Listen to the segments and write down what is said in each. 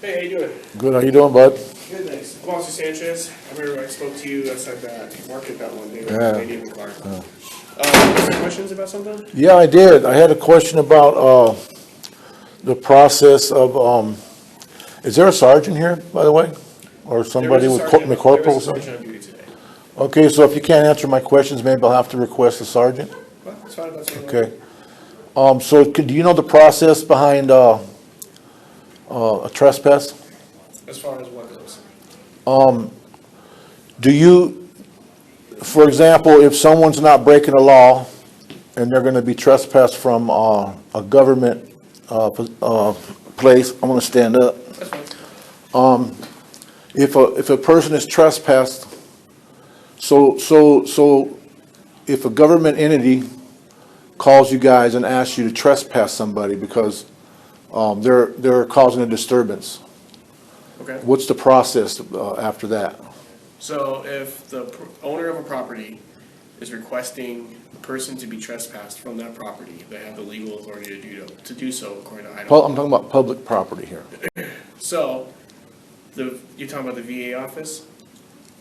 Hey, how you doing? Good, how you doing, bud? Good, thanks. I'm Officer Sanchez. I remember I spoke to you outside that market that one day with Yeah. the lady in the car. Any questions about something? Yeah, I did. I had a question about the process of, is there a sergeant here, by the way? Or somebody with corporal or There was a sergeant something? on duty today. Okay, so if you can't answer my questions, maybe I'll have to request a sergeant? Well, that's fine. That's fine. Okay. Do you know the process behind a trespass? As far as what goes. Do you, for example, if someone's not breaking the law and they're gonna be trespassed from a government place, I'm gonna stand up. That's fine. If a person is trespassed, so if a government entity calls you guys and asks you to trespass somebody because they're causing a disturbance, Okay. what's the process after that? So if the owner of a property is requesting a person to be trespassed from that property, they have the legal authority to do so according to Idaho. I'm talking about public property here. So, you're talking about the VA office?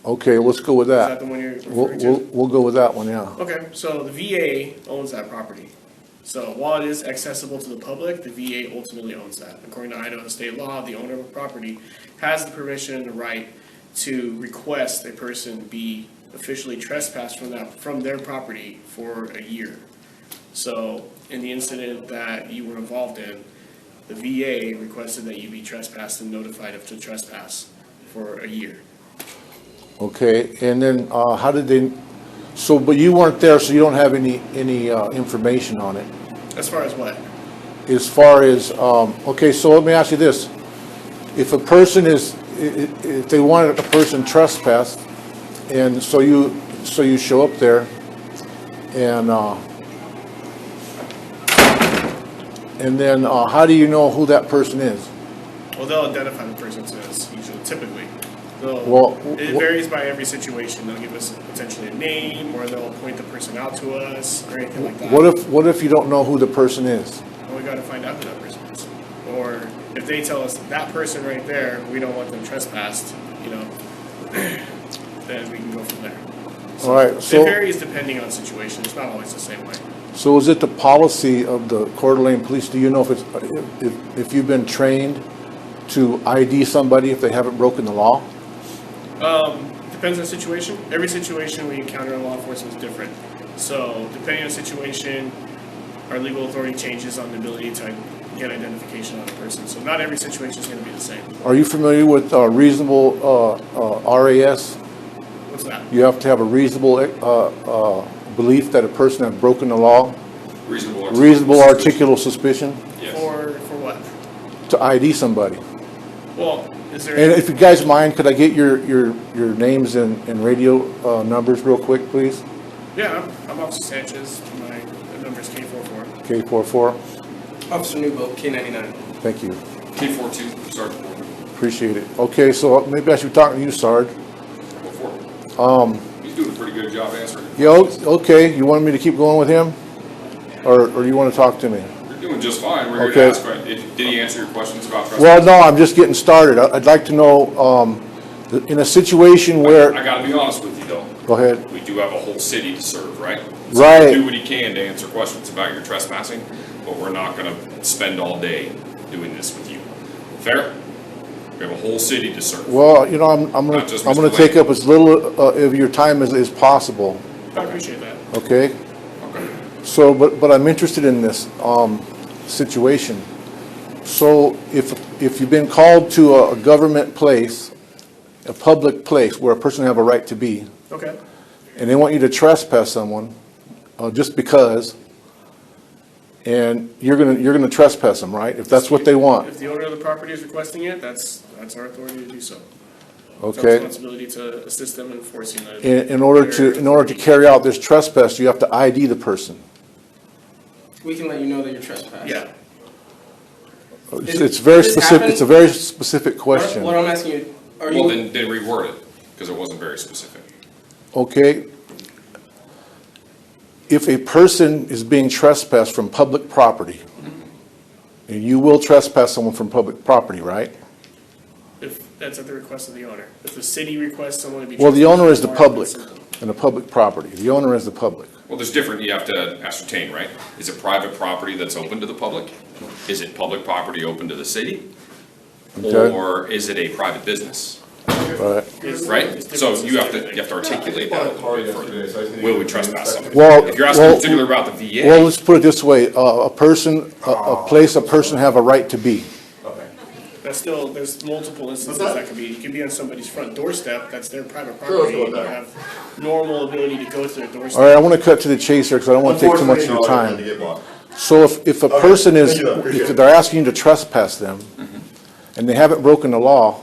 Okay, let's go with Is that that. the one you're referring to? We'll go with that one, yeah. Okay, so the VA owns that property. So while it is accessible to the public, the VA ultimately owns that. According to Idaho state law, the owner of a property has the permission and the right to request a person be officially trespassed from their property for a year. So in the incident that you were involved in, the VA requested that you be trespassed and notified of the trespass for a year. Okay, and then how did they, but you weren't there, so you don't have any information on it. As far as what? As far as, okay, so let me ask you this. If a person if they wanted a person trespassed, and so you show up there, and then how do you know who that person is? Well, they'll identify the person to us, usually, typically. Well, It varies by every situation. They'll give us potentially a name, or they'll point the person out to us, or anything like that. What if you don't know who the person is? Well, we gotta find out who that person is. Or if they tell us that person right there, we don't want them trespassed, then we can go from there. So All right, it so- varies depending on the situation. It's not always the same way. So is it the policy of the Coeur d'Alene Police, do you know if you've been trained to ID somebody if they haven't broken the law? Depends on the situation. Every situation we encounter in law enforcement is different. So depending on the situation, our legal authority changes on the ability to get identification on a person. So not every situation is going to be the same. Are you familiar with reasonable RAS? What's that? You have to have a reasonable belief that a person has broken the law? Reasonable articulable suspicion Yes. For what? to ID somebody. Well, is there? And if you guys mind, could I get your names and radio numbers real quick, please? Yeah, I'm Officer Sanchez. My number is K44. K44, Officer Newbold, K99. thank you. K42, Sergeant Morgan. Appreciate it. Okay, so maybe I should be talking to you, Sarge. Go for it. He's doing a pretty good job answering. Okay, you want me to keep going with him? Or you want to talk to me? You're doing just fine. We're here Okay. to ask, did he answer your questions about trespass? Well, no, I'm just getting started. I'd like to know, in a situation where, I gotta be honest with you though. go ahead. We do have a whole city to serve, right? So Right. he'll do what he can to answer questions about your trespassing, but we're not gonna spend all day doing this with you. Fair? We have a whole city to serve. Well, I'm gonna Not just I'm gonna Mr. take Lane. up as little of your time as possible, I appreciate that. okay? Okay. So, but I'm interested in this situation. So if you've been called to a government place, a public place where a person have a right to be, Okay. and they want you to trespass someone just because, and you're gonna trespass them, right? If that's what they want, If the owner of the property is requesting it, that's our authority to do so. It's our okay? responsibility to assist them in enforcing that. In order to carry out this trespass, you have to ID the person. We can let you know that you're trespassed. Yeah. It's very specific, it's a very specific question. What I'm asking you, are Well, you, then reword it, because it wasn't very specific. Okay? If a person is being trespassed from public property, and you will trespass someone from public property, right? That's at the request of the owner. If the city requests someone to be. Well, the owner is the trespassed, public, that's simple. and the public property. The owner is the public. Well, there's different, you have to ascertain, right? Is it private property that's open to the public? Is it public property open to the city? Okay. Or is it a private business? Right. It's- Right? it's So different. you have to articulate that a little bit further. Will we trespass somebody? Well, If you're asking well, particular about the Well, VA, let's put it this way, a person, a place a person have a right to be. That's still, there's multiple instances What's that? that could be. It could be on somebody's front doorstep, that's their private Sure, let's property. go You with that. have normal ability to go to their doorstep. All right, I want to cut to the chase here because I don't want to take too much of your Unfortunately, no, I time. didn't get one. So if a Okay, person is, thank you, I appreciate if it. they're asking you to trespass them, and they haven't broken the law,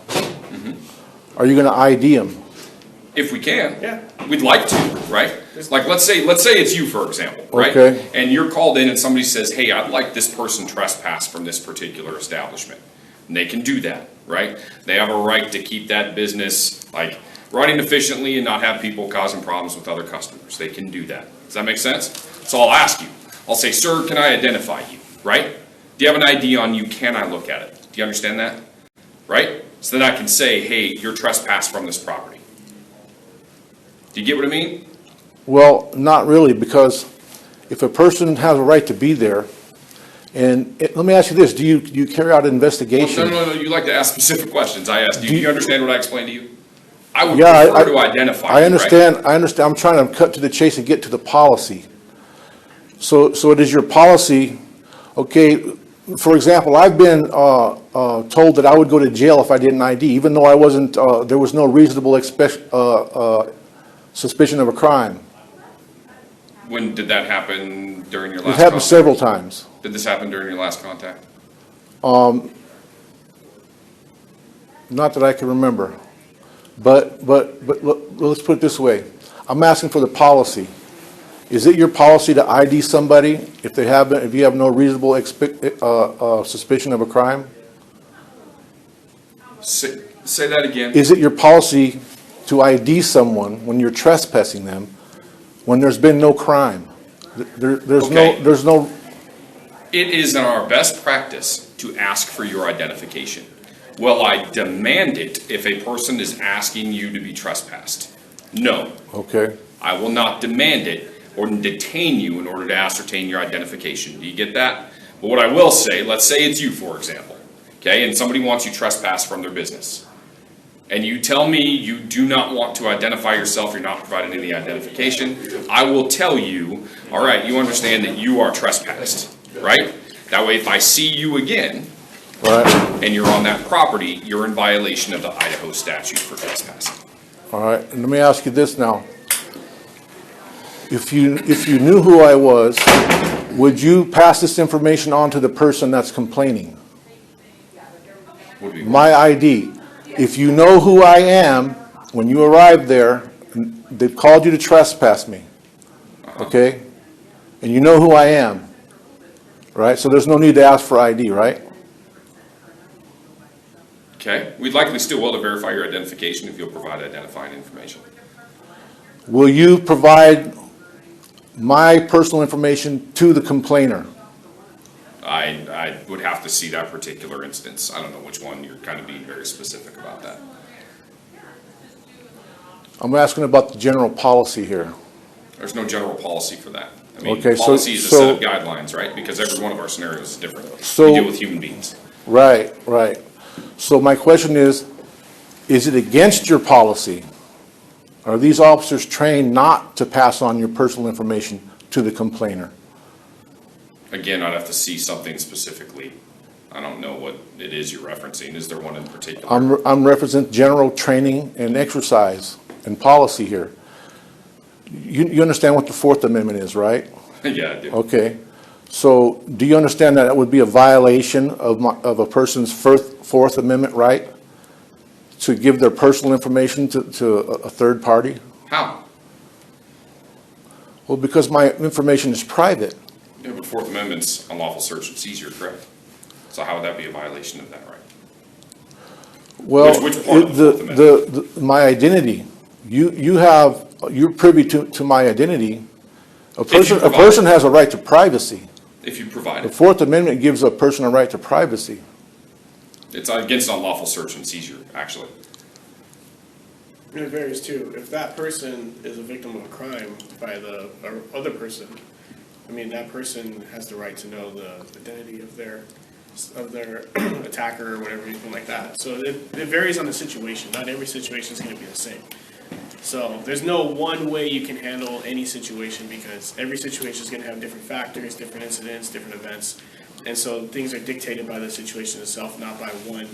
are you going to ID them? if we can. Yeah. We'd like to, right? Like, let's say it's you, for example, right? Okay. And you're called in and somebody says, hey, I'd like this person trespassed from this particular establishment. And they can do that, right? They have a right to keep that business, like, running efficiently and not have people causing problems with other customers. They can do that. Does that make sense? So I'll ask you. I'll say, sir, can I identify you, right? Do you have an ID on you? Can I look at it? Do you understand that? Right? So then I can say, hey, you're trespassed from this property. Do you get what I mean? Well, not really, because if a person has a right to be there, and let me ask you this, do you carry out an Well, investigation? no, you like to ask specific questions. I asked, do you understand what I explained to you? I would Yeah, prefer to identify you, I right? understand, I'm trying to cut to the chase and get to the policy. So it is your policy, okay, for example, I've been told that I would go to jail if I didn't ID, even though I wasn't, there was no reasonable suspicion of a crime. When did that happen during your It last happened contact? several times. Did this happen during your last contact? Not that I can remember. But let's put it this way. I'm asking for the policy. Is it your policy to ID somebody if you have no reasonable suspicion of a crime? Say that again. Is it your policy to ID someone when you're trespassing them when there's been no crime? Okay. There's no, It is in our best practice to ask for your identification. Will I demand it if a person is asking you to be trespassed? No. okay. I will not demand it or detain you in order to ascertain your identification. Do you get that? But what I will say, let's say it's you, for example, okay, and somebody wants you trespassed from their business. And you tell me you do not want to identify yourself, you're not providing any identification, I will tell you, all right, you understand that you are trespassed, right? That way, if I see you again, Right. and you're on that property, you're in violation of the Idaho statute for trespassing. All right, and let me ask you this now. If you knew who I was, would you pass this information on to the person that's complaining? Would be My ID. If you know who I am, when you arrive there, they've called you to trespass me, okay? And you know who I am, right? So there's no need to ask for ID, right? Okay, we'd likely still will to verify your identification if you'll provide identifying information. Will you provide my personal information to the complainer? I would have to see that particular instance. I don't know which one, you're kind of being very specific about that. I'm asking about the general policy here. There's no general policy for that. I mean, Okay, so- policy is a set of guidelines, right? Because every one of our scenarios is different. So- We deal with human beings. Right, right. So my question is it against your policy? Are these officers trained not to pass on your personal information to the complainer? Again, I'd have to see something specifically. I don't know what it is you're referencing. Is there one in particular? I'm representing general training and exercise and policy here. You understand what the Fourth Amendment is, right? Yeah, I do. Okay. So do you understand that it would be a violation of a person's Fourth Amendment right to give their personal information to a third party? How? Well, because my information is private. Yeah, but Fourth Amendment's unlawful search and seizure, correct? So how would that be a violation of that right? Well, Which part of the Fourth my identity, you're privy to my identity. A provide person has a right to privacy. If you provide The it. Fourth Amendment gives a person a right to privacy. It's against unlawful search and seizure, actually. It varies too. If that person is a victim of a crime by the other person, I mean, that person has the right to know the identity of their attacker or whatever, anything like that. So it varies on the situation. Not every situation is going to be the same. So there's no one way you can handle any situation because every situation is going to have different factors, different incidents, different events. And so things are dictated by the situation itself, not by one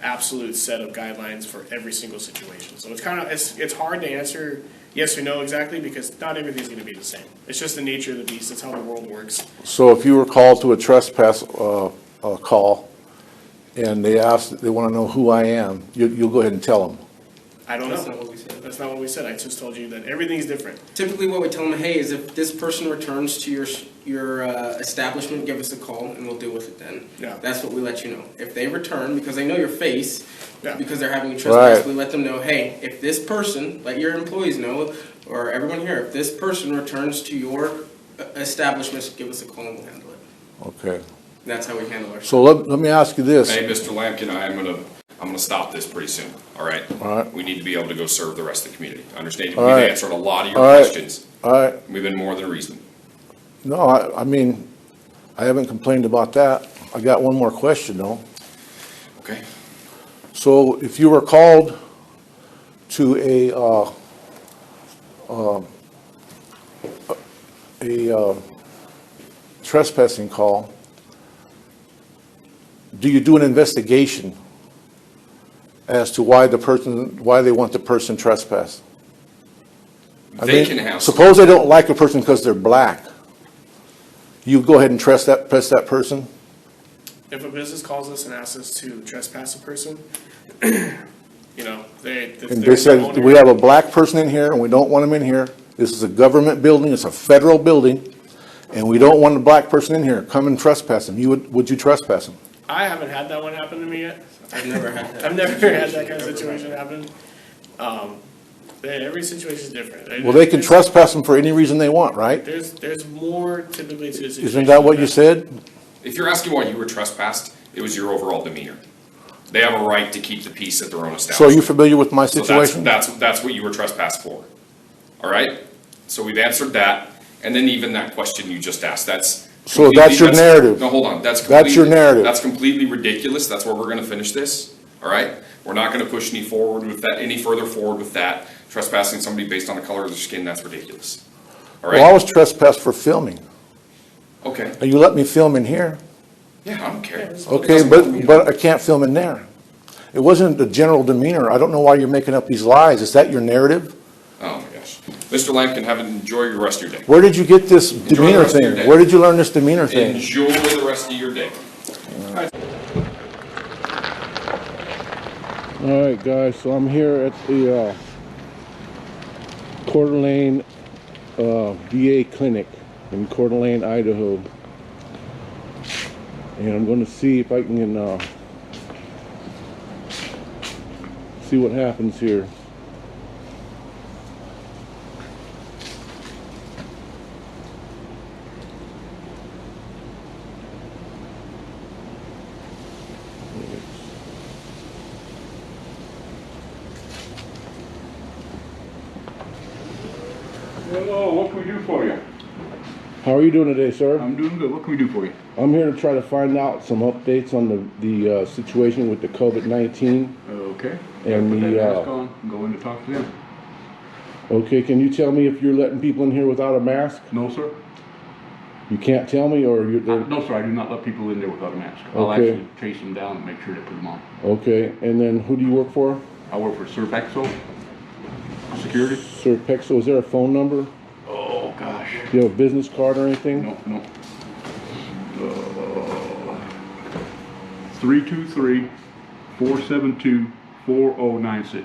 absolute set of guidelines for every single situation. So it's hard to answer yes or no exactly because not everything's going to be the same. It's just the nature of the beast. It's how the world works. So if you were called to a trespass call and they want to know who I am, you'll go ahead and tell them. I don't That's know. not what we said. That's not what we said. I just told you that everything's different. Typically, what we tell them, hey, is if this person returns to your establishment, give us a call and we'll deal with it then. Yeah. That's what we let you know. If they return, because they know your face, Yeah. because they're having a trespass, Right. we let them know, hey, if this person, let your employees know, or everyone here, if this person returns to your establishment, give us a call and we'll handle it. Okay. And that's how we handle our. So let me ask you this. Hey, Mr. Lampkin, I'm gonna stop this pretty soon, all right? All right. We need to be able to go serve the rest of the community. I understand we've All right. answered a lot of your All right. questions. All right. We've been more than reasonable. No, I mean, I haven't complained about that. I got one more question though. Okay? So if you were called to a trespassing call, do you do an investigation as to why they want the person trespassed? I They mean, can have. suppose they don't like a person because they're black. You go ahead and press that person? If a business calls us and asks us to trespass a person, you know, if And they're they said, the owner- we have a black person in here and we don't want him in here. This is a government building, it's a federal building, and we don't want a black person in here. Come and trespass him. Would you trespass him? I haven't had that one happen to me yet. I've never had that. I've never had that kind of situation happen. Every situation is different. Well, they can trespass him for any reason they want, right? There's more typically to the situation. Isn't that what you said? If you're asking why you were trespassed, it was your overall demeanor. They have a right to keep the peace at their own So are establishment. you familiar with my So situation? that's what you were trespassed for. All right? So we've answered that, and then even that question you just asked, that's. So that's your narrative. No, hold on, That's your narrative. That's completely ridiculous, that's where we're gonna finish this, all right? We're not gonna push any further forward with that. Trespassing somebody based on the color of their skin, that's ridiculous. All Well, I right? was trespassed for filming, Okay, and you let me film in here. yeah, I don't care. Okay, but I can't film in there. It wasn't the general demeanor. I don't know why you're making up these lies. Is that your narrative? Oh my gosh. Mr. Lampkin, enjoy your rest of your day. Where did you get this the demeanor rest of your thing? day. Where did you learn this demeanor thing? Enjoy the rest of your day. All right, guys, so I'm here at the Coeur d'Alene VA clinic in Coeur d'Alene, Idaho. And I'm going to see if I can see what happens here. Hello, what can we do for you? How are you doing today, sir? I'm doing good. What can we do for you? I'm here to try to find out some updates on the situation with the COVID-19. Okay. And Put that the, mask on and go in to talk to them. Okay, can you tell me if you're letting people in here without a mask? No, sir. You can't tell me, or you're... No, sir, I do not let people in there without a mask. I'll Okay. actually chase them down and make sure they put them on. Okay, and then who do you work for? I work for Surpexo Security. Sir Pexo, is there a phone number? Oh, gosh. Do you have a business card or anything? No. 323-472-4096.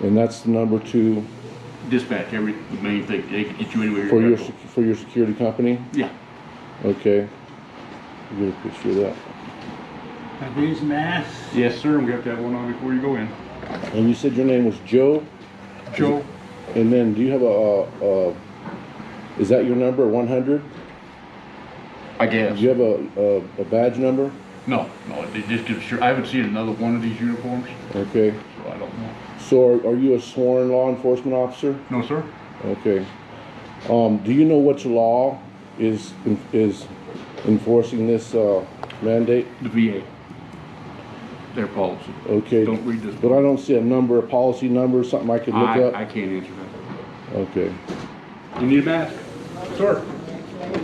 And that's the number to, Dispatch, the main thing. They can get you anywhere for you're your, going. for your security company? Yeah. Okay. Get a picture of that. Are these masks? Yes, sir. We have to have one on before you go in. And you said your name was Joe? Joe? And then do you have is that your number, 100? I guess. Do you have a badge number? No, it just gives sure. I haven't seen another one of these uniforms, Okay. so I don't know. So are you a sworn law enforcement officer? No, sir. Okay. Do you know which law is enforcing this mandate? The VA. Their policy. Okay. Don't read this. But I don't see a number, a policy number, something I could look I up? can't answer that. Okay. You need a mask? Sir.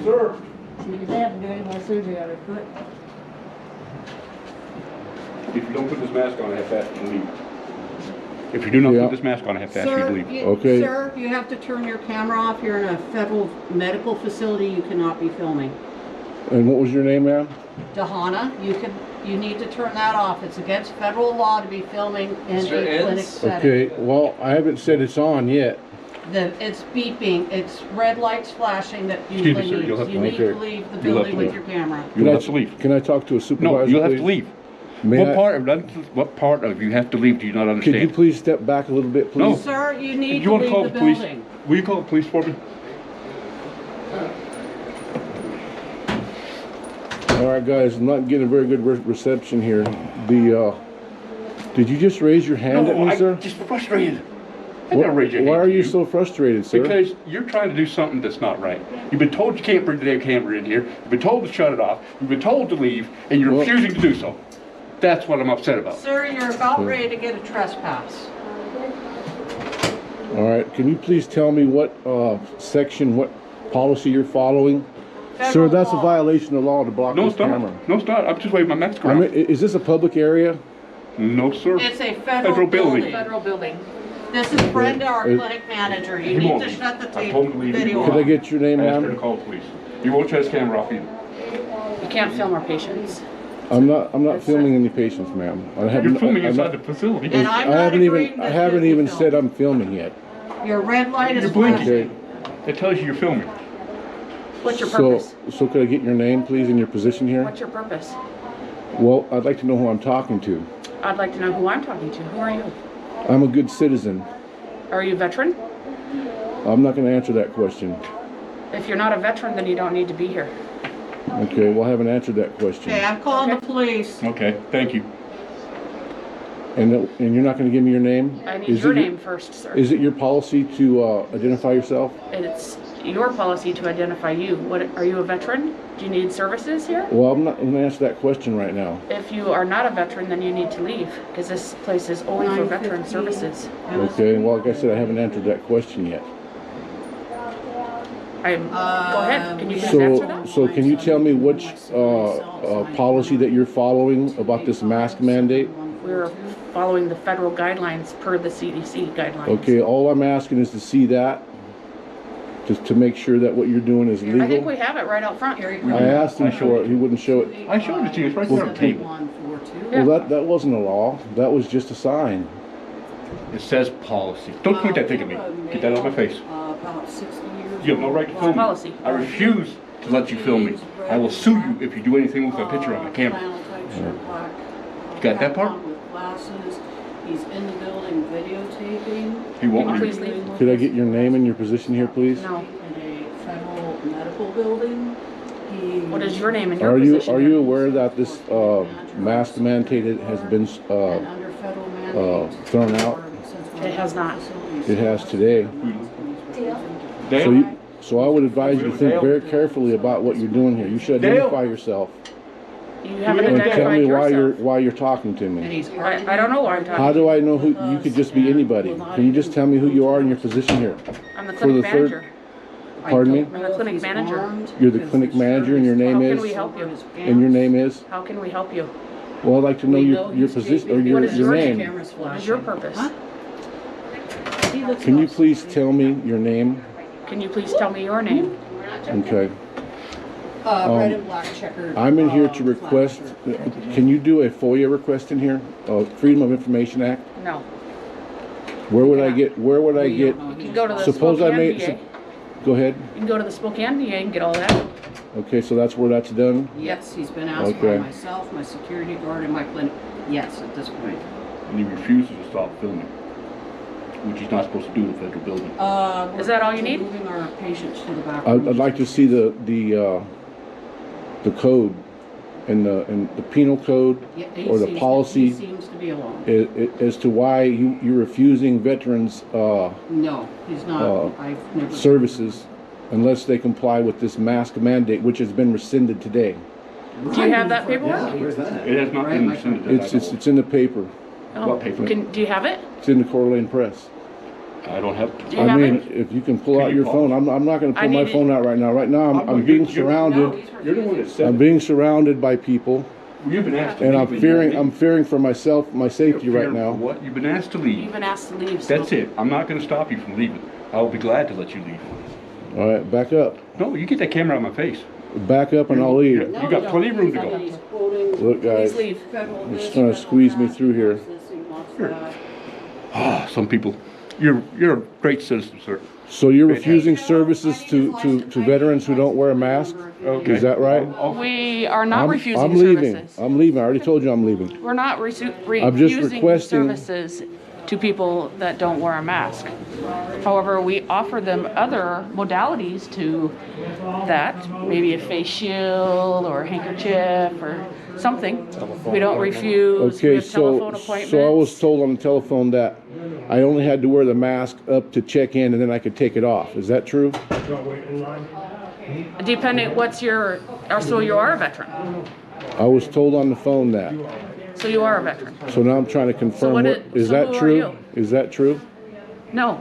Sir. If they have to do any more surgery on her foot. If you don't put this mask on, I have to ask you to leave. If you do not Yeah. put this mask on, I have to ask you to leave. Okay. Sir, you have to turn your camera off. You're in a federal medical facility. You cannot be filming. And what was your name, ma'am? Dahana, you need to turn that off. It's against federal law to be filming in Mr. a clinic Eds? setting. Okay, well, I haven't said it's on yet. It's beeping. It's red lights flashing that you Excuse me, sir, leave. you'll have to- You need Okay. to leave the You'll have building to with leave. your camera. You'll Can I- have to leave. Can I talk to a supervisor, No, you'll have to please? leave. May What I- part of you have to leave do you not Could you understand? please step back a little bit, No. please? Sir, you need You to want to leave call the the police? building. Will you call the police for me? All right, guys, I'm not getting a very good reception here. Did you just raise your hand at No, me, sir? I'm just frustrated. I never raise your hand Why are to you so frustrated, sir? Because you're trying to do something that's not right. You've been told you can't bring the damn camera in here. You've been told to shut it off. You've been told to leave, and you're Well- refusing to do so. That's what I'm upset about. Sir, you're about ready to get a trespass. All right, can you please tell me what section, what policy you're following? Sir, Federal that's a law. violation of law to block No, this it's not. camera. No, it's not. I'm just waving my mask I mean, around. is this a public area? No, sir. It's a federal Federal building. building. Federal building. This is Brenda, our Is- clinic manager. You He need won't to leave. shut the I tape told him to leave. He video won't. Could I off. get your name, I asked her to ma'am? call the police. He won't shut his camera off either. You can't film our patients. I'm not filming any patients, ma'am. I You're haven't. filming I'm inside not- the facility. And I'm not I agreeing that haven't you even film. said I'm filming yet. Your red light is You're blinking. Okay. flashing. It tells you you're filming. What's your So, purpose? so could I get your name, please, and your position here? What's your purpose? Well, I'd like to know who I'm talking to. I'd like to know who I'm talking to. Who are you? I'm a good citizen. Are you a veteran? I'm not gonna answer that question. If you're not a veteran, then you don't need to be here. Okay, well, I haven't answered that question. Okay, I'm calling the police. Okay, thank you. And you're not gonna give me your name? I need Is your it name first, sir. Is it your policy to identify yourself? It's your policy to identify you. What, are you a veteran? Do you need services here? Well, I'm not gonna answer that question right now. If you are not a veteran, then you need to leave, because this place is only for veteran 9:15. services. Okay, well, like I said, I haven't answered that question yet. Go ahead, can you please answer that? So can you tell me which policy that you're following about this mask mandate? We're following the federal guidelines per the CDC guidelines. Okay, all I'm asking is to see that, just to make sure that what you're doing is I think we legal. have it right out front. I asked him for it, he wouldn't show it. I showed it to you. It's right there on the table. 7142. Well, that wasn't a law, that was just a sign. It says policy. Don't point that thing at me. Get that out of my face. About 60 years. You have no right to film me. Policy. I refuse to let you film me. I will sue you if you do anything with a picture on my camera. Got that part? With glasses. He's in the building videotaping. He won't Can you leave. please leave? Could I get your name and your position here, please? No. In a federal medical building. What is your name and your Are you, position? are here? you aware that this, mask mandated has been, And under federal mandate. thrown out? It has not. It has today. Dale? So I would advise you to think very carefully about what you're doing here. You should Dale? identify yourself You haven't and tell identified me yourself. why you're talking to And me. he's I don't know why I'm How talking. do I know who, you could just be anybody? Can you just tell me who you are and your position here? I'm the for clinic the third- manager. Pardon me? I'm the clinic manager. You're the clinic manager and your How name can we is? help you? And your name is? How can we help you? Well, I'd like to know your position, or What is your your name. name? What is your purpose? Can you please tell me your name? Can you please tell me your name? Okay. red and black checkered. I'm in here to request, can you do a FOIA request in here? Freedom of Information Act? No. Where would I get, You can go to the suppose I Spokane made, VA. go ahead. You can go to the Spokane VA and get all that. Okay, so that's where that's done? Yes, he's been asked Okay. by myself, my security guard, and my clinic. Yes, at this point. And he refuses to stop filming, which he's not supposed to do in a federal building. Is that all you need? Moving our patients to the back. I'd like to see the code in the penal code Yeah, or the he policy seems to be alone. as to why you're refusing veterans No, he's not. I've never. services unless they comply with this mask mandate, which has been rescinded today. Do you have that paperwork? It has not been rescinded. that I know of. It's in the paper. Oh, What paper? do you have it? It's in the Coeur d'Alene Press. I don't have. Do you I have mean, it? if you can pull Can out you your call? phone, I'm not gonna I pull my need it. phone out right now. Right now, I'm being surrounded. You're the one that said I'm it. being surrounded by people, You've been asked to and leave. I'm fearing for myself, my safety You're right fearing now. for what? You've been asked to leave. You've been asked to leave. so- That's it. I'm not gonna stop you from leaving. I'll be glad to let you leave. All right, back up. No, you get that camera out of my face. Back up and I'll leave. You got plenty of room to go. He's quoting Look, guys, Please leave. federal You're this, just gonna federal squeeze me that, through here. he wants this, he wants that. Ah, some people. You're a great citizen, sir. So you're refusing services to veterans who don't wear a mask? Okay. Is that right? We are not refusing I'm leaving. services. I'm leaving. I already told you I'm leaving. We're not I'm just refusing requesting- services to people that don't wear a mask. However, we offer them other modalities to that, maybe a face shield or a handkerchief or something. We don't refuse. We Okay, have telephone so appointments. I was told on the telephone that I only had to wear the mask up to check in and then I could take it off. Is that true? Depending, so you are a veteran. I was told on the phone that. So you are a veteran. So now I'm trying to confirm, what is so that who are true? you? Is that true? No,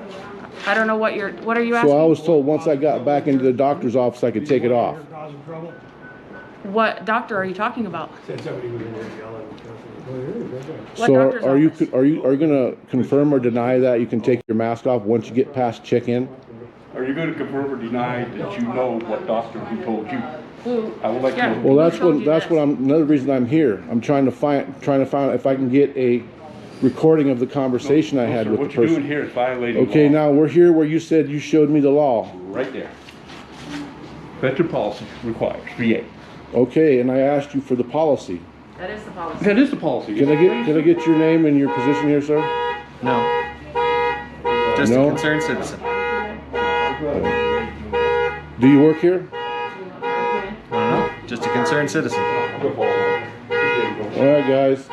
I don't know what are you asking? So I was told once I got back into the doctor's office, I could take it off. What doctor are you talking about? What So doctor's are you office? gonna confirm or deny that you can take your mask off once you get past check-in? Are you going to confirm or deny that you know what doctor who told you? Who? I would like to Yeah. know. Well, Who that's told what, you that's this? what another reason I'm here. I'm trying to find out if I can get a recording of the conversation I had Sir, with the what you're doing person. here is violating Okay, law. now we're here where you said you showed me the law. Right there. Veteran policy requires VA. Okay, and I asked you for the policy. That is the policy. That is the policy. Can I get your name and your position here, sir? No. Just No? a concerned citizen. Do you work here? I don't know. Just a concerned citizen. All right, guys.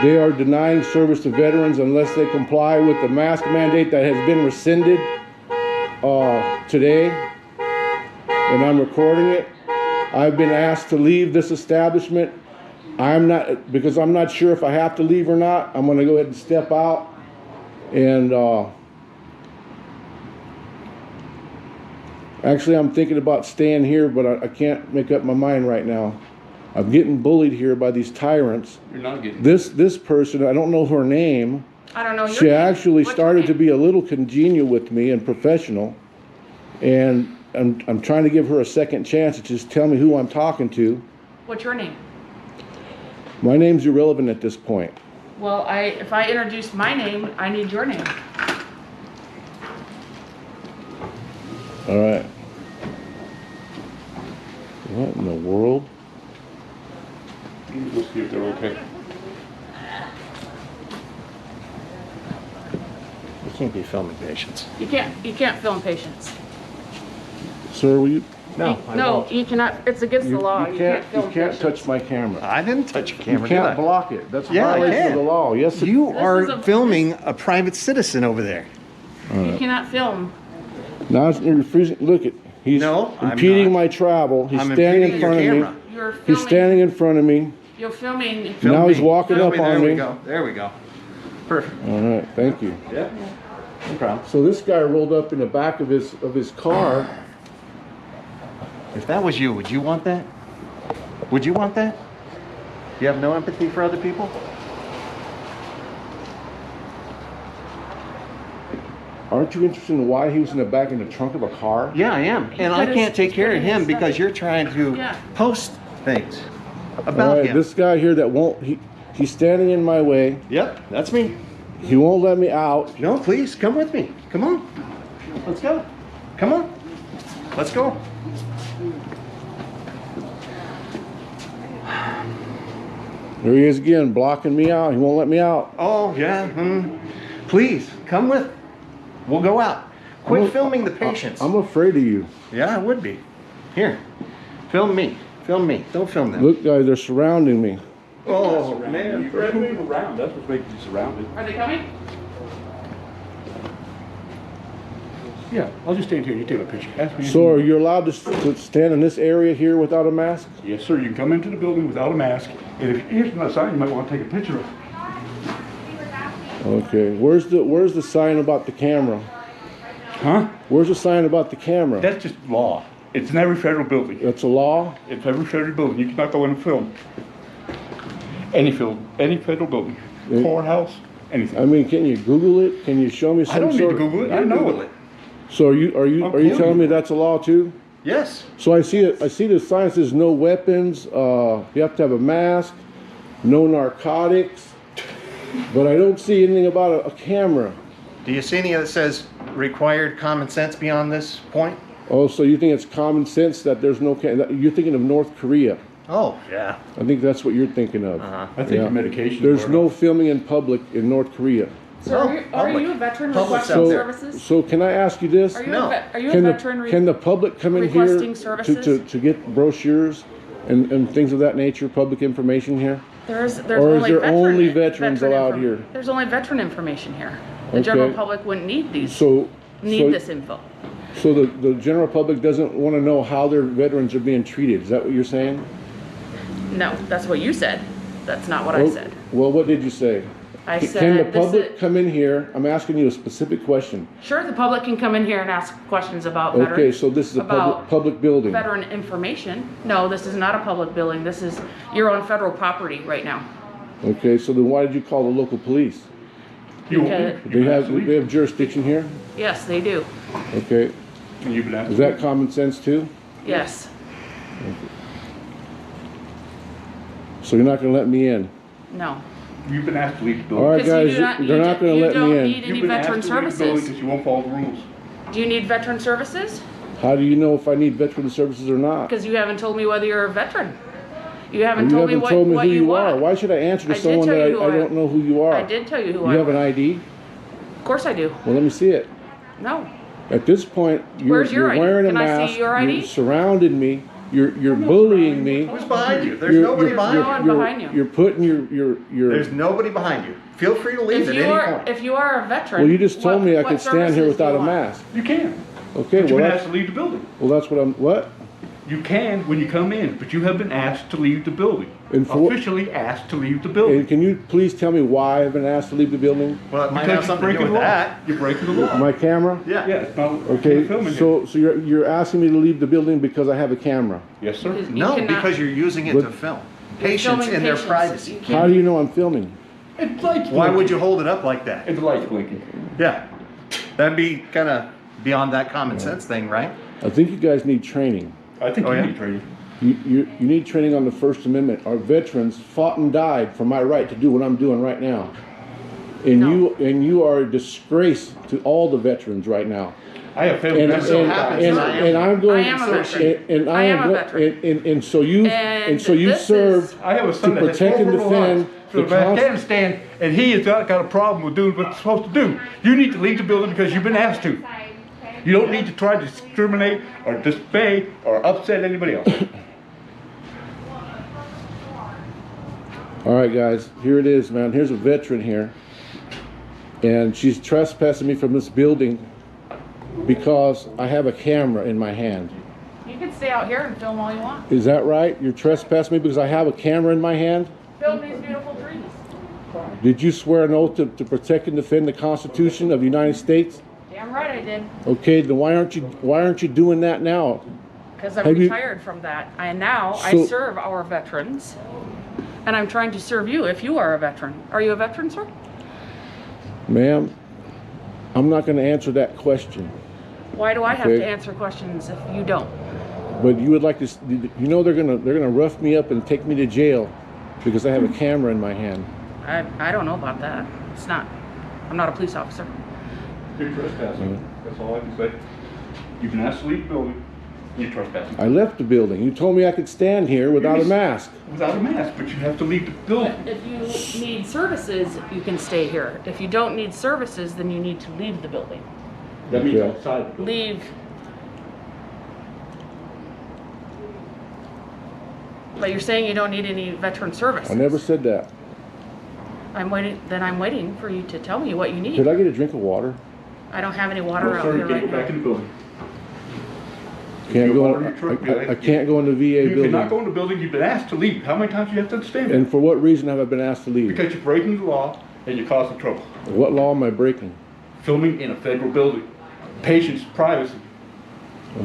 They are denying service to veterans unless they comply with the mask mandate that has been rescinded today, and I'm recording it. I've been asked to leave this establishment. Because I'm not sure if I have to leave or not. I'm gonna go ahead and step out, and actually I'm thinking about staying here, but I can't make up my mind right now. I'm getting bullied here by these tyrants. You're not getting. This person, I don't know her name. I don't know your She name. actually What's your started to name? be a little congenial with me and professional, and I'm trying to give her a second chance to just tell me who I'm talking to. What's your name? My name's irrelevant at this point. Well, if I introduce my name, I need your name. All right. What in the world? We'll see if they're okay. You can't be filming patients. You can't film patients. Sir, will you? No, I No, won't. you cannot, it's against the law. You can't can't film patients. touch my camera. I didn't touch your You camera, did can't I? block it. That's a Yeah, I violation of can. the law. Yes, it- You This are is a- filming a private citizen over there. You cannot film. Now you're refusing. Look at. He's No, I'm impeding not. my travel. He's I'm standing impeding in your front of me. camera. You're He's filming. standing in front of me. You're filming. Film Now he's me. walking Film up on There me. we go. There we go. Perfect. All right, thank you. Yeah. No problem. So this guy rolled up in the back of his car. If that was you, would you want that? Would you want that? You have no empathy for other people? Aren't you interested in why he was in the back in the trunk of a car? Yeah, I am. And I put his- can't take he's care of putting his him stuff- because you're trying to Yeah. post things All about right, him. this guy here that won't. He's standing in my way. Yep, that's me. He won't let me out. No, please, come with me. Come on. Let's go. Come on. Let's go. There he is again, blocking me out. He won't let me out. Oh, yeah. Please, come with. We'll go out. Quit I'm a- filming the patients. I'm afraid of you. Yeah, I would be. Here, film me. Film me. Don't film them. Look, guys, they're surrounding me. Oh, man. You're moving around, that's what's making you surrounded. Are they coming? Yeah, I'll just stand here and you take a picture. Ask me. So are you allowed to stand in this area here without a mask? Yes, sir, you can come into the building without a mask, and if here's another sign you might want to take a picture of. Okay, where's the sign about the camera? Huh? Where's the sign about the camera? That's just law. It's in every federal building. That's a law? It's every federal building. You cannot go in and film. Any federal building. Yeah. Courthouse, anything. I mean, can you Google it? Can you show me some I don't need sort to of... Google it, I know it. So are you telling me that's a law too? Yes. So I see the sign says no weapons, you have to have a mask, no narcotics, but I don't see anything about a camera. Do you see any that says required common sense beyond this point? Oh, so you think it's common sense that there's no you're thinking of North Korea. Oh, yeah. I think that's what you're thinking of. I think Yeah. the medication. There's no filming in public in North Korea. So are you a veteran Public requesting service. services? So can I ask you this? Are you No. are you a Can veteran the public come in here requesting services? to get brochures and things of that nature, public information here? There's Or is only there veteran, only veterans allowed inform- here? There's only veteran information here. The general Okay. public wouldn't need these. So This info. So the general public doesn't want to know how their veterans are being treated. Is that what you're saying? No, that's what you said. That's not what I said. Well, what did you say? I Can the said this public is, come in here? I'm asking you a specific question. sure, the public can come in here and ask questions about veterans. Okay, so this is a about public building. veteran information. No, this is not a public building. This is, you're on federal property right now. Okay, so then why did you call the local police? Because, They have jurisdiction here? yes, they do. Okay, You've been is that common sense too? Yes. So you're not gonna let me in? No. You've been asked to leave the All building. right, Because you guys, do not- they're you not do- gonna you let don't me in. need any veteran services. Because you won't follow the rules. Do you need veteran services? How do you know if I need veteran services or not? Because you haven't told me whether you're a veteran. You haven't You told me haven't what, told me what who you are. want. Why should I answer to I did someone tell that you who I I- don't know who you are? I did tell you who You I have an was. ID? Of course I do. Well, let me see it. No. At this point, you're Where's your ID? wearing a Can I see mask, your ID? you're surrounding me, you're bullying me. Who's behind you? There's You're- nobody you're- behind No one you. behind you. You're putting your. There's nobody behind you. Feel free to leave If at you any are, point. if you are a veteran. Well, you just told me I what could stand here services do without you a want? mask. You can. Okay, But you've well been asked to that's, leave the building. well, that's what I'm, what? You can when you come in, but you have been asked to leave the building. And for- Officially asked to leave the And building. can you please tell me why I've been asked to leave the building? Well, it might Because have you're something to do breaking with the law. that. You're breaking the law. My camera? Yeah. Yeah, it's not. Okay, filming here. so you're asking me to leave the building because I have a camera? Yes, sir. Because you No, cannot- because you're using it But- to film. you're Patients filming in their patients. privacy. You How can't- do you know I'm filming? It's lights Why blinking. would you hold it up like that? It's lights blinking. Yeah. That'd be kind of beyond that common sense thing, right? I think you guys need training. I think Oh, you yeah? need training. You need training on the First Amendment. Our veterans fought and died for my right to do what I'm doing right now. And No. you are a disgrace to all the veterans right now. I have family And, members. so and, happens and, that I am- and I'm going I am a veteran. and I am a go- veteran. and so you And so you this served is- I have a son to that has protect and overall defend lives from the const- Afghanistan, and he has not got a problem with doing what he's supposed to do. You need to leave the building because you've been asked to. You don't need to try to discriminate or display or upset anybody else. All right, guys, here it is, man. Here's a veteran here, and she's trespassing me from this building because I have a camera in my hand. You can stay out here and film all you want. Is that right? You're trespassing me because I have a camera in my hand? Film these beautiful trees. Did you swear an oath to protect and defend the Constitution of the United States? Damn right I did. Okay, then why aren't you doing that now? Because I'm Have you- retired from that. And now I So- serve our veterans. And I'm trying to serve you if you are a veteran. Are you a veteran, sir? Ma'am, I'm not going to answer that question. Why do I have Okay. to answer questions if you don't? But you would like to, you know, they're gonna rough me up and take me to jail because I have a camera in my hand. I don't know about that. It's not. I'm not a police officer. You're trespassing. That's all I can say. You've been asked to leave the building. You're trespassing. I left the building. You told me I could stand here without a mask. Without a mask, but you have to leave the building. If you need services, you can stay here. If you don't need services, then you need to leave the building. That means Okay. outside the building. Leave. But you're saying you don't need any veteran services. I never said that. I'm waiting for you to tell me what you need. Could I get a drink of water? I don't have any water No, out sir, here get right back in now. the building. Can't You go, water your truck, I can't go in the VA You cannot go building. in the building, you've been asked to leave. How many times do you have to understand And that? for what reason have I been asked to leave? Because you're breaking the law and you're causing trouble. What law am I breaking? Filming in a federal building. Patient's privacy.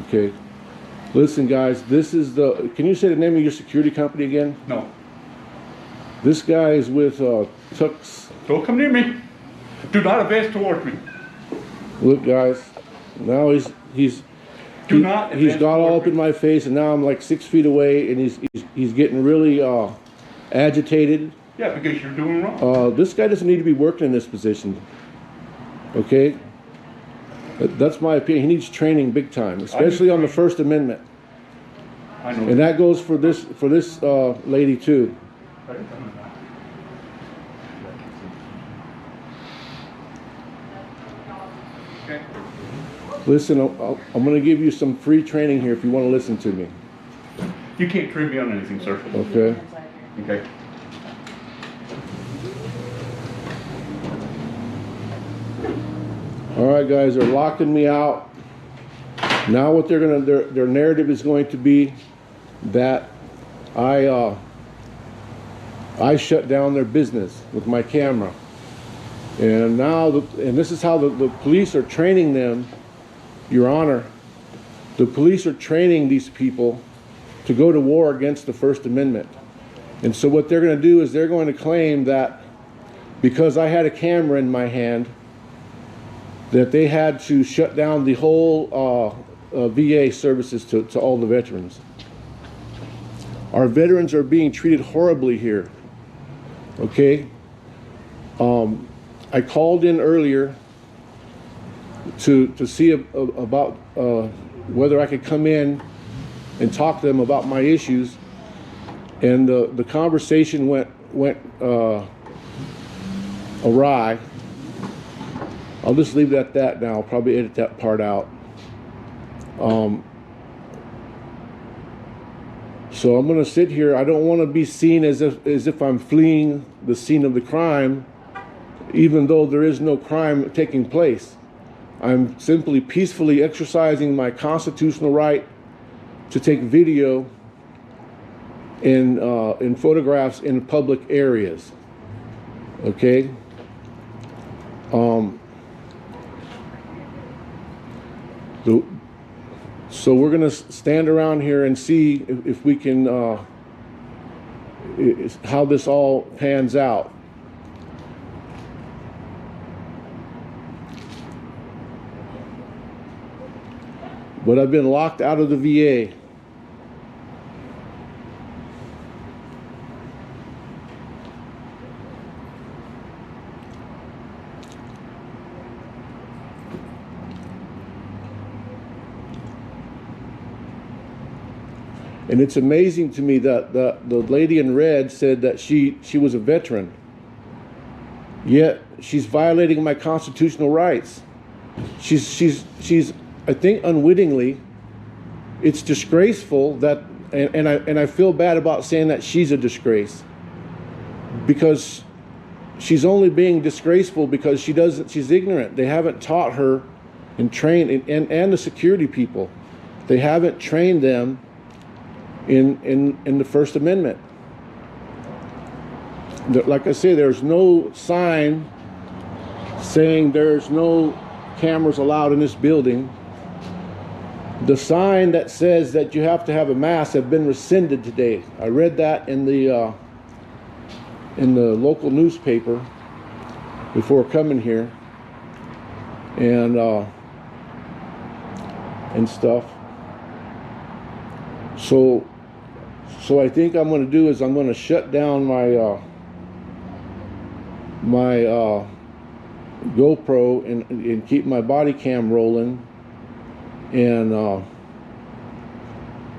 Okay. Listen, guys, this is can you say the name of your security company again? No. This guy is with, Tux. Don't come near me. Do not advance towards me. Look, guys, now he's Do not he's advance got all towards up in me. my face, and now I'm like 6 feet away, and he's getting really, agitated. Yeah, because you're doing wrong. This guy doesn't need to be working in this position. Okay? That's my opinion. He needs training big time, especially on the First Amendment. I know. And that goes for this lady too. Okay. Listen, I'm going to give you some free training here if you want to listen to me. You can't train me on anything, sir. Okay? Okay. All right, guys, they're locking me out. Now what their narrative is going to be that I shut down their business with my camera. And now, and this is how the police are training them, Your Honor. The police are training these people to go to war against the First Amendment. And so what they're going to do is they're going to claim that because I had a camera in my hand, that they had to shut down the whole VA services to all the veterans. Our veterans are being treated horribly here, okay? I called in earlier to see about whether I could come in and talk to them about my issues, and the conversation went awry. I'll just leave it at that now. I'll probably edit that part out. So I'm going to sit here. I don't want to be seen as if I'm fleeing the scene of the crime, even though there is no crime taking place. I'm simply peacefully exercising my constitutional right to take video and photographs in public areas. Okay? So we're going to stand around here and see if we can, how this all pans out. But I've been locked out of the VA. And it's amazing to me that the lady in red said that she was a veteran. Yet she's violating my constitutional rights. She's I think unwittingly. It's disgraceful that, and I feel bad about saying that she's a disgrace, because she's only being disgraceful because she's ignorant. They haven't taught her and trained, and the security people, they haven't trained them in the First Amendment. Like I say, there's no sign saying there's no cameras allowed in this building. The sign that says that you have to have a mask have been rescinded today. I read that in the local newspaper before coming here, and stuff. So I think I'm going to do is I'm going to shut down my GoPro and keep my body cam rolling, and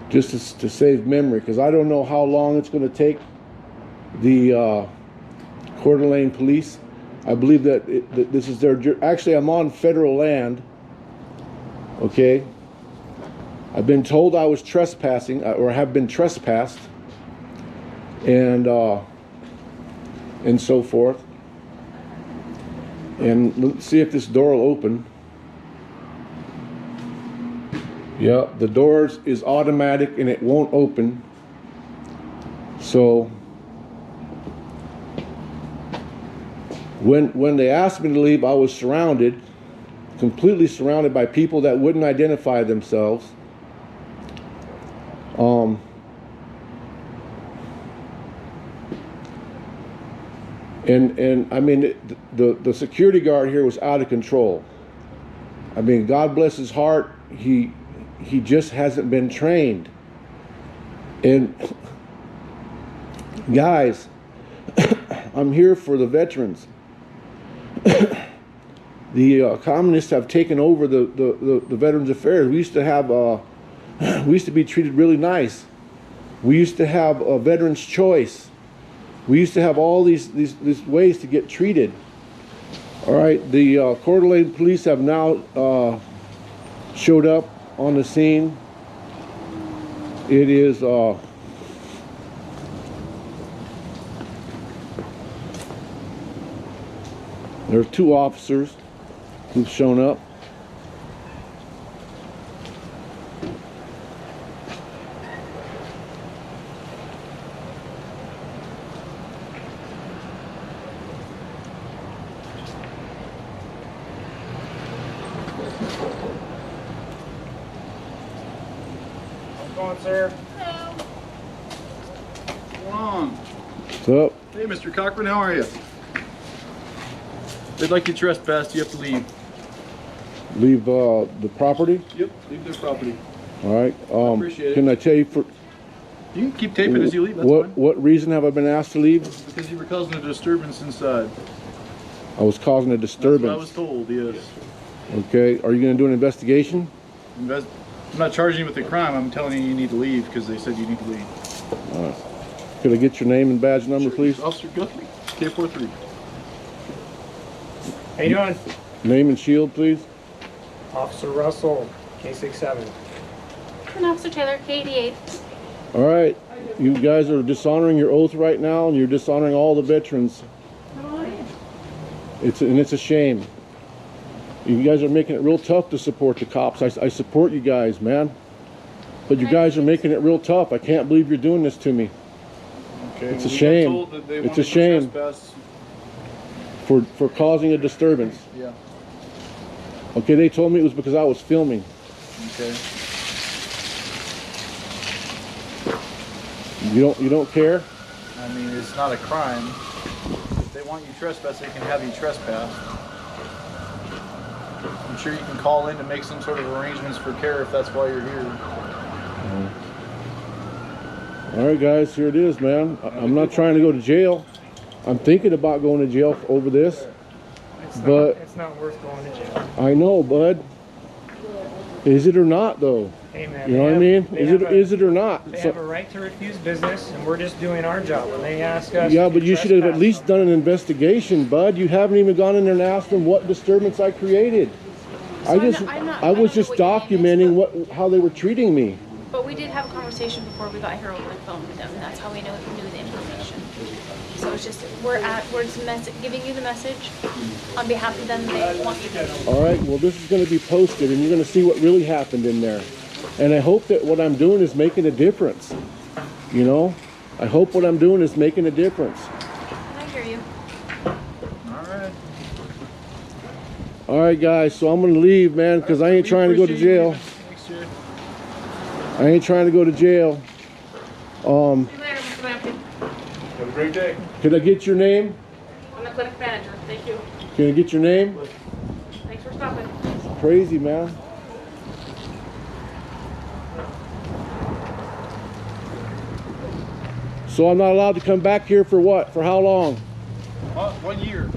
just to save memory, because I don't know how long it's going to take the Coeur d'Alene police. I believe that this is actually I'm on federal land, okay? I've been told I was trespassing, or have been trespassed, and so forth. And let's see if this door will open. Yeah, the doors is automatic and it won't open. So when they asked me to leave, I was surrounded, completely surrounded by people that wouldn't identify themselves. And I mean, the security guard here was out of control. I mean, God bless his heart, he just hasn't been trained. And guys, I'm here for the veterans. The communists have taken over the Veterans Affairs. We used to be treated really nice. We used to have a veterans choice. We used to have all these ways to get treated. All right, the Coeur d'Alene police have now showed up on the scene. It is there are 2 officers who've shown up. Sir. Come on. What's up? Hey, Mr. Cochran, how are you? They'd like you trespassed. You have to leave. Leave the property? Yep, leave their property. All right. Appreciate it. Can I tell you for You can keep taping as you leave. That's fine. what reason have I been asked to leave? Because you were causing a disturbance inside. I was causing a That's what I disturbance. was told. Yes. Okay. Are you going to do an investigation? I'm not charging you with a crime. I'm telling you need to leave because they said you need to leave. All right. Could I get your name and badge number, please? Officer Guthrie, K43. How you doing? Name and shield, please. Officer Russell, K67. And Officer Taylor, K88. All right. You guys are dishonoring your oath right now, and you're dishonoring all the veterans. It's a shame. You guys are making it real tough to support the cops. I support you guys, man. But you guys are making it real tough. I can't believe you're doing this to me. Okay. It's a shame. It's a shame for causing a disturbance. Yeah. Okay, they told me it was because I was filming. Okay. You don't care? I mean, it's not a crime. If they want you trespassed, they can have you trespassed. I'm sure you can call in to make some sort of arrangements for care if that's why you're here. All right, guys, here it is, man. I'm not trying to go to jail. I'm thinking about going to jail over this. But it's not worth going to jail. I know, bud. Is it or not, though? Hey, man. You know what I mean? Is it or not? They have a right to refuse business, and we're just doing our job. When they ask us, Yeah, to but you should have at least done an investigation, bud. You haven't even gone in there and asked them what disturbance I created. I was just documenting how they were treating me. But we did have a conversation before we got here over the phone with them, and that's how we knew the information. So it's just, we're just giving you the message on behalf of them. They want you to know. All right, well, this is going to be posted, and you're going to see what really happened in there. And I hope that what I'm doing is making a difference. You know? I hope what I'm doing is making a difference. I hear you. All right, guys, so I'm going to leave, man, because I ain't trying to go to jail. I ain't trying to go to jail. See you later, Mr. Lampkin. Have a great day. Could I get your name? I'm the clinic manager. Thank you. Can I get your name? Thanks for stopping. It's crazy, man. So I'm not allowed to come back here for what? For how long? 1 year.